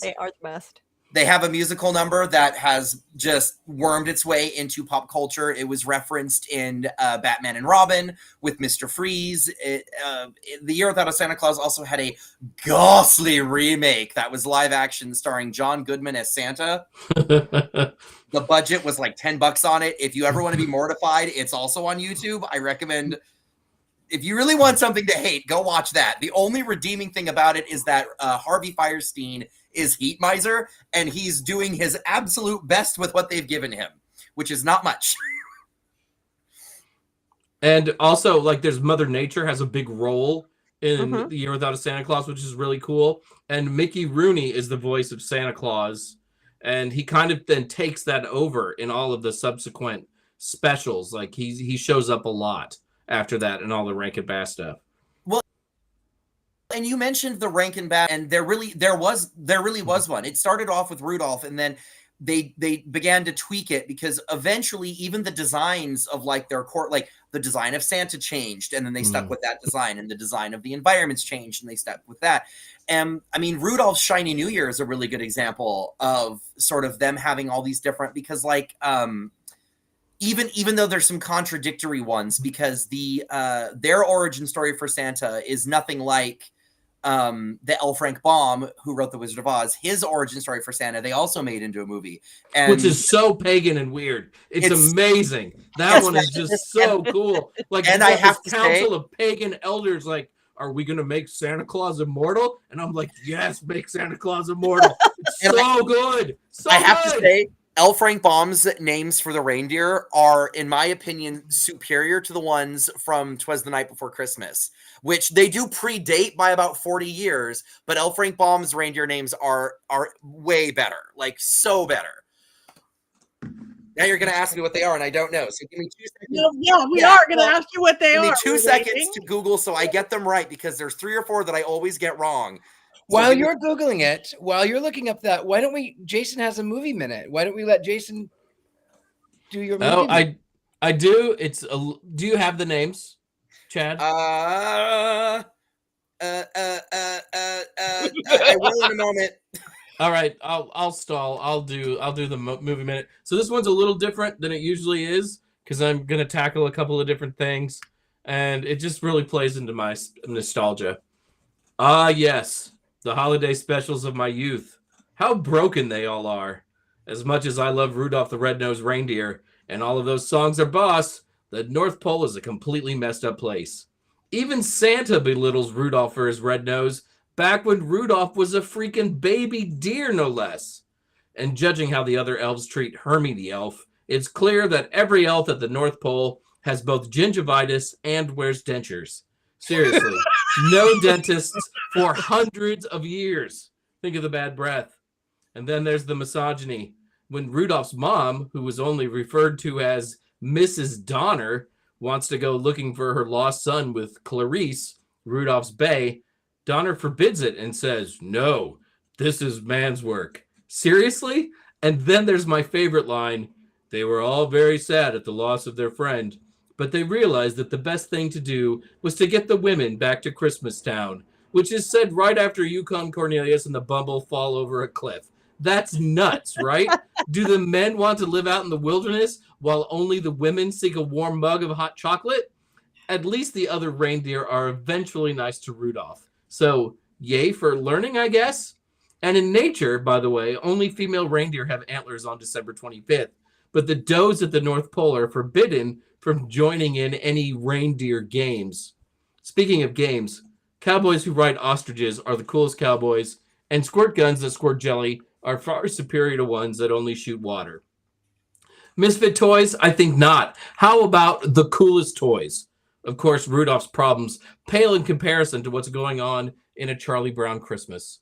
They are the best. They have a musical number that has just wormed its way into pop culture. It was referenced in Batman and Robin with Mr. Freeze. The Year Without a Santa Claus also had a ghastly remake that was live action starring John Goodman as Santa. The budget was like $10 on it. If you ever want to be mortified, it's also on YouTube. I recommend, if you really want something to hate, go watch that. The only redeeming thing about it is that Harvey Fierstein is Heat Miser, and he's doing his absolute best with what they've given him, which is not much. And also, like, there's Mother Nature has a big role in The Year Without a Santa Claus, which is really cool. And Mickey Rooney is the voice of Santa Claus. And he kind of then takes that over in all of the subsequent specials. Like he shows up a lot after that and all the Rankin Bass stuff. Well, and you mentioned the Rankin Bass, and there really was one. It started off with Rudolph, and then they began to tweak it because eventually even the designs of like their court, like the design of Santa changed, and then they stuck with that design, and the design of the environments changed, and they stuck with that. And I mean, Rudolph's Shiny New Year is a really good example of sort of them having all these different, because like even though there's some contradictory ones, because their origin story for Santa is nothing like the L. Frank Baum, who wrote The Wizard of Oz. His origin story for Santa, they also made into a movie. Which is so pagan and weird. It's amazing. That one is just so cool. Like, and I have this council of pagan elders, like, are we going to make Santa Claus immortal? And I'm like, yes, make Santa Claus immortal. It's so good. So I have to say, L. Frank Baum's names for the reindeer are, in my opinion, superior to the ones from 'Twas the Night Before Christmas, which they do predate by about 40 years. But L. Frank Baum's reindeer names are way better, like so better. Now you're going to ask me what they are, and I don't know. So give me 2 seconds. We are going to ask you what they are. Give me 2 seconds to Google so I get them right, because there's 3 or 4 that I always get wrong. While you're Googling it, while you're looking up that, why don't we, Jason has a movie minute. Why don't we let Jason do your movie minute? I do. Do you have the names, Chad? I will in a moment. All right, I'll stall. I'll do the movie minute. So this one's a little different than it usually is because I'm gonna tackle a couple of different things, and it just really plays into my nostalgia. Ah, yes, the holiday specials of my youth. How broken they all are. As much as I love Rudolph the Red-Nosed Reindeer and all of those songs are boss, the North Pole is a completely messed up place. Even Santa belittles Rudolph for his red nose. Back when Rudolph was a freaking baby deer, no less. And judging how the other elves treat Hermie the elf, it's clear that every elf at the North Pole has both gingivitis and wears dentures. Seriously, no dentists for hundreds of years. Think of the bad breath. And then there's the misogyny. When Rudolph's mom, who was only referred to as Mrs. Donner, wants to go looking for her lost son with Clarice, Rudolph's bae, Donner forbids it and says, "No, this is man's work." Seriously? And then there's my favorite line. They were all very sad at the loss of their friend, but they realized that the best thing to do was to get the women back to Christmas Town, which is said right after Yukon Cornelius and the Bumble fall over a cliff. That's nuts, right? Do the men want to live out in the wilderness while only the women seek a warm mug of hot chocolate? At least the other reindeer are eventually nice to Rudolph. So, yay for learning, I guess. And in nature, by the way, only female reindeer have antlers on December 25th. But the does at the North Pole are forbidden from joining in any reindeer games. Speaking of games, cowboys who ride ostriches are the coolest cowboys, and squirt guns that squirt jelly are far superior to ones that only shoot water. Misfit toys? I think not. How about the coolest toys? Of course, Rudolph's problems pale in comparison to what's going on in A Charlie Brown Christmas.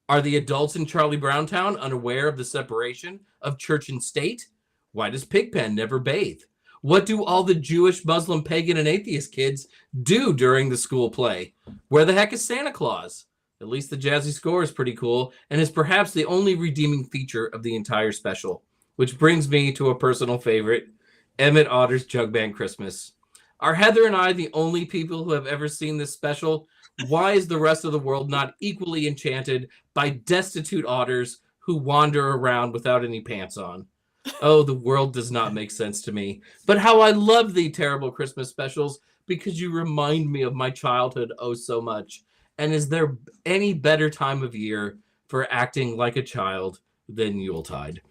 Are the adults in Charlie Brown Town unaware of the separation of church and state? Why does Pigpen never bathe? What do all the Jewish, Muslim, pagan, and atheist kids do during the school play? Where the heck is Santa Claus? At least the jazzy score is pretty cool and is perhaps the only redeeming feature of the entire special. Which brings me to a personal favorite, Emmett Otter's Jug Band Christmas. Are Heather and I the only people who have ever seen this special? Why is the rest of the world not equally enchanted by destitute otters who wander around without any pants on? Oh, the world does not make sense to me. But how I love the terrible Christmas specials because you remind me of my childhood oh so much. And is there any better time of year for acting like a child than Yuletide?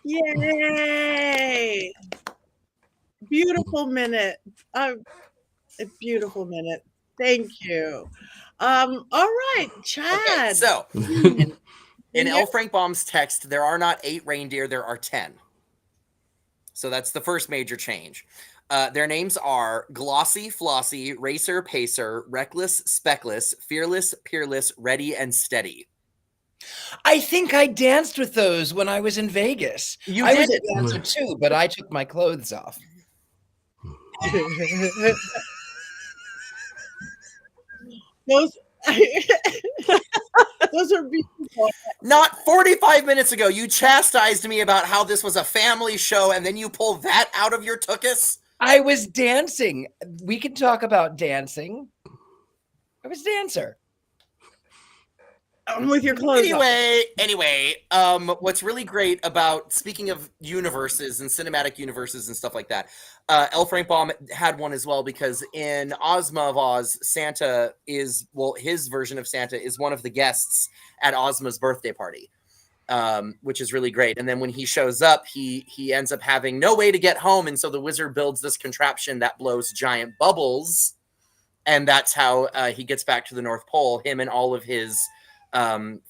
Yay! Beautiful minute. A beautiful minute. Thank you. All right, Chad. Okay, so in L. Frank Baum's text, there are not 8 reindeer, there are 10. So that's the first major change. Their names are Glossy, Flossy, Racer, Pacer, Reckless, Speckless, Fearless, Peerless, Ready, and Steady. I think I danced with those when I was in Vegas. I was a dancer too, but I took my clothes off. Those are beautiful. Not 45 minutes ago, you chastised me about how this was a family show, and then you pull that out of your tuchus? I was dancing. We can talk about dancing. I was a dancer. With your clothes Anyway, what's really great about, speaking of universes and cinematic universes and stuff like that, L. Frank Baum had one as well, because in Ozma of Oz, Santa is, well, his version of Santa is one of the guests at Ozma's birthday party, which is really great. And then when he shows up, he ends up having no way to get home, and so the wizard builds this contraption that blows giant bubbles, and that's how he gets back to the North Pole, him and all of his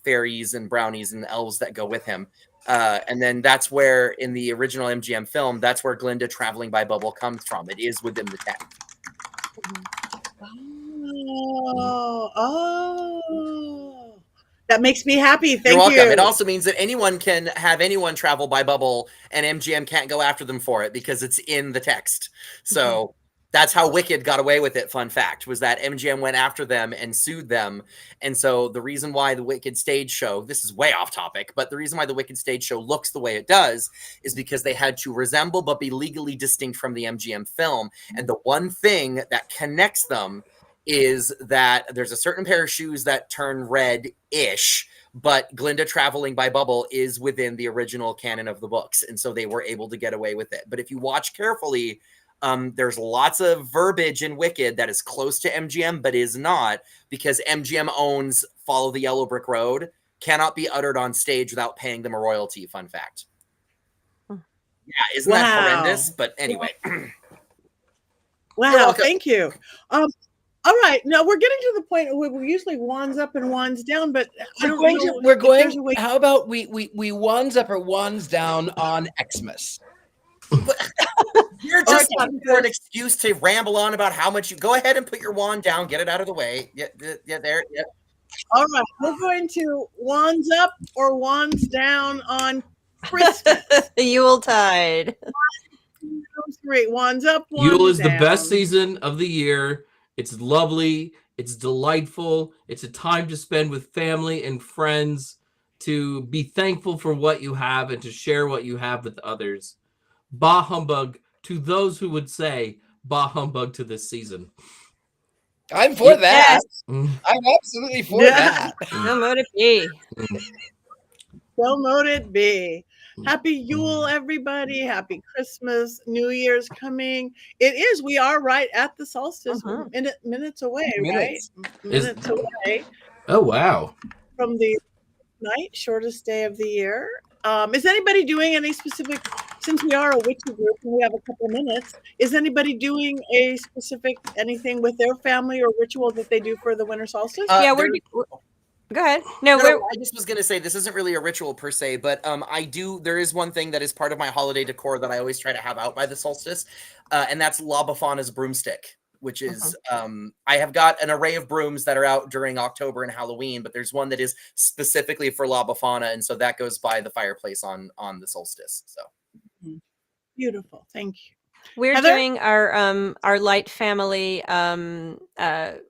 fairies and brownies and elves that go with him. And then that's where, in the original MGM film, that's where Glinda traveling by bubble comes from. It is within the text. Oh, that makes me happy. Thank You're welcome. you. It also means that anyone can have anyone travel by bubble, and MGM can't go after them for it because it's in the text. So That's how Wicked got away with it. Fun fact was that MGM went after them and sued them. And so the reason why the Wicked stage show, this is way off topic, but the reason why the Wicked stage show looks the way it does is because they had to resemble but be legally distinct from the MGM film. And the one thing that connects them is that there's a certain pair of shoes that turn red-ish, but Glinda traveling by Bubble is within the original canon of the books. And so they were able to get away with it. But if you watch carefully, there's lots of verbiage in Wicked that is close to MGM, but is not, because MGM owns Follow the Yellow Brick Road, cannot be uttered on stage without paying them a royalty. Fun fact. Yeah, isn't that horrendous? But anyway. Wow, thank you. All right, now we're getting to the point where we're usually wands up and wands down, but how about we wands up or wands down on Xmas? You're just looking for an excuse to ramble on about how much you go ahead and put your wand down, get it out of the way. Yeah, there. Yeah. All right, we're going to wands up or wands down on Christmas. Yuletide. Great, wands up. Wands Yule is down. the best season of the year. It's lovely. It's delightful. It's a time to spend with family and friends, to be thankful for what you have and to share what you have with others. Bah humbug to those who would say bah humbug to this season. I'm for that. Yes. I'm absolutely for that. So mote it be. So mote it be. Happy Yule, everybody. Happy Christmas. New Year's coming. It is. We are right at the solstice. Minutes away, right? Minutes away. Oh, wow. From the night, shortest day of the year. Is anybody doing any specific, since we are a witchy group and we have a couple minutes, is anybody doing a specific anything with their family or ritual that they do for the winter solstice? Yeah, we're go ahead. No, I just was going to say this isn't really a ritual per se, but there is one thing that is part of my holiday decor that I always try to have out by the solstice, and that's La Befana's broomstick, which is, I have got an array of brooms that are out during October and Halloween, but there's one that is specifically for La Befana, and so that goes by the fireplace on the solstice. So beautiful. Thank you. We're Heather? doing our light family.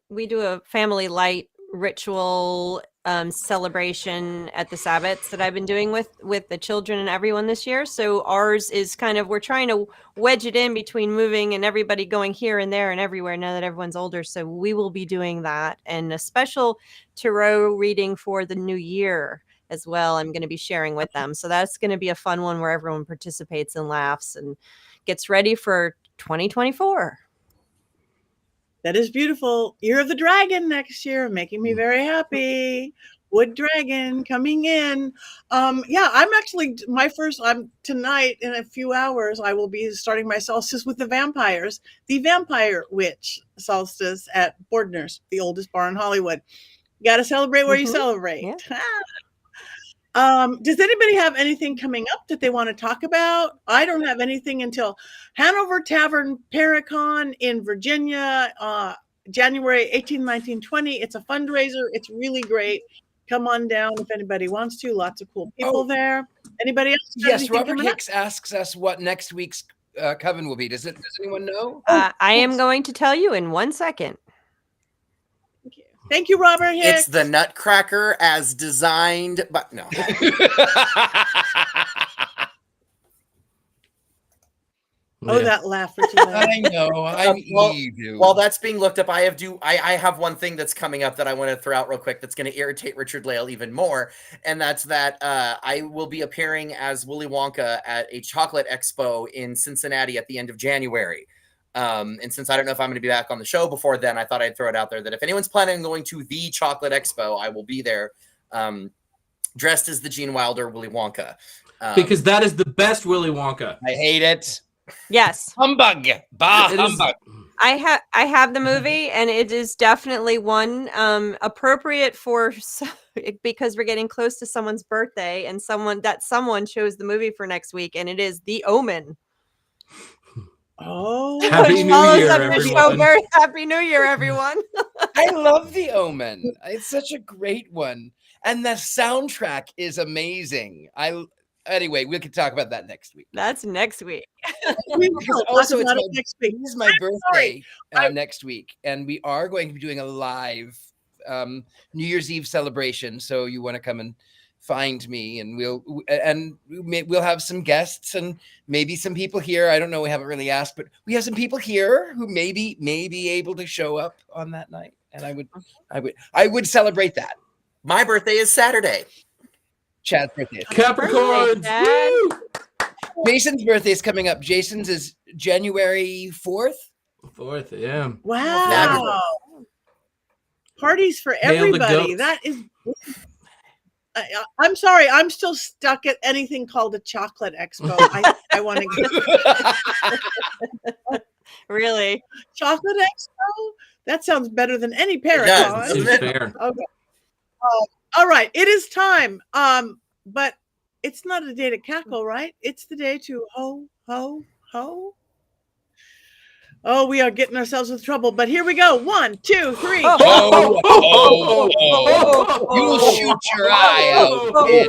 We do a family light ritual celebration at the Sabbats that I've been doing with the children and everyone this year. So ours is kind of, we're trying to wedge it in between moving and everybody going here and there and everywhere now that everyone's older. So we will be doing that, and a special tarot reading for the new year as well. I'm going to be sharing with them. So that's going to be a fun one where everyone participates and laughs and gets ready for 2024. That is beautiful. Year of the Dragon next year, making me very happy. Wood Dragon coming in. Yeah, I'm actually I'm tonight in a few hours, I will be starting my solstice with the vampires, the Vampire Witch solstice at Bordner's, the oldest bar in Hollywood. Got to celebrate where you celebrate. Yeah. Does anybody have anything coming up that they want to talk about? I don't have anything until Hanover Tavern Paracon in Virginia, January 18, 19, 20. It's a fundraiser. It's really great. Come on down if anybody wants to. Lots of cool people there. Anybody else? Yes, Robert Hicks asks us what next week's Coven will be. Does anyone know? I am going to tell you in 1 second. Thank you, Robert Hicks. It's the Nutcracker as designed, but no. That laugh, Richard-Lael. I know. I'm evil. While that's being looked up, I have one thing that's coming up that I want to throw out real quick that's going to irritate Richard-Lael even more, and that's that I will be appearing as Willy Wonka at a chocolate expo in Cincinnati at the end of January. And since I don't know if I'm going to be back on the show before then, I thought I'd throw it out there that if anyone's planning on going to the Chocolate Expo, I will be there, dressed as the Gene Wilder Willy Wonka. Because that is the best Willy Wonka. I hate it. Yes. Humbug. Humbug. I have the movie, and it is definitely one appropriate for because we're getting close to someone's birthday, and someone chose the movie for next week, and it is The Omen. Oh, Happy New Year, everyone. Happy New Year, everyone. I love The Omen. It's such a great one. And the soundtrack is amazing. anyway, we can talk about that next week. That's next week. We Because will also talk it's about my, it next week. this is my birthday sorry. next week, and we are going to be doing a live New Year's Eve celebration. So you want to come and find me, and we'll have some guests and maybe some people here. I don't know. We haven't really asked, but we have some people here who may be able to show up on that night, and I would celebrate that. My birthday is Saturday. Chad's birthday. Capricorns. Dad. Woo! Jason's birthday is coming up. Jason's is January 4th. 4th, yeah. Wow. Parties for Hail the everybody. goats. That is. I'm sorry. I'm still stuck at anything called a chocolate expo. I want to Really? chocolate expo. That sounds better than any parrot. does. Seems fair. Okay. All right. It is time. But it's not a day to cackle, right? It's the day to ho, ho, ho. Oh, we are getting ourselves with trouble. But here we go. 1, 2, 3. You'll shoot your eye out, kid.